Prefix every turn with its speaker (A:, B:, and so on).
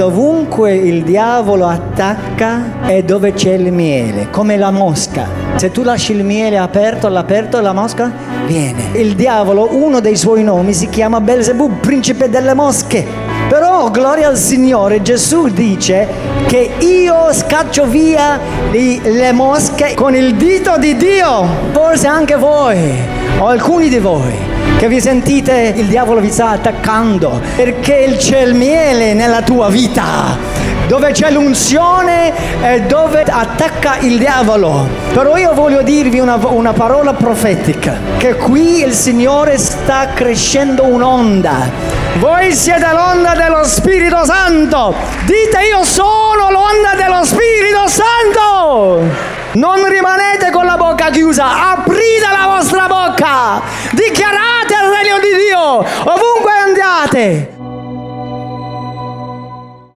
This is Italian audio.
A: Dovunque il diavolo attacca è dove c'è il miele, come la mosca. Se tu lasci il miele aperto all'aperto, la mosca viene. Il diavolo, uno dei suoi nomi, si chiama Belzebù, principe delle mosche. Però, gloria al Signore, Gesù dice che io scaccio via le mosche con il dito di Dio. Forse anche voi, o alcuni di voi, che vi sentite il diavolo vi sta attaccando perché c'è il miele nella tua vita, dove c'è l'unzione e dove attacca il diavolo. Però io voglio dirvi una parola profetica, che qui il Signore sta crescendo un'onda. Voi siete l'onda dello Spirito Santo. Dite: io sono l'onda dello Spirito Santo. Non rimanete con la bocca chiusa, aprite la vostra bocca, dichiarate il regno di Dio ovunque andate.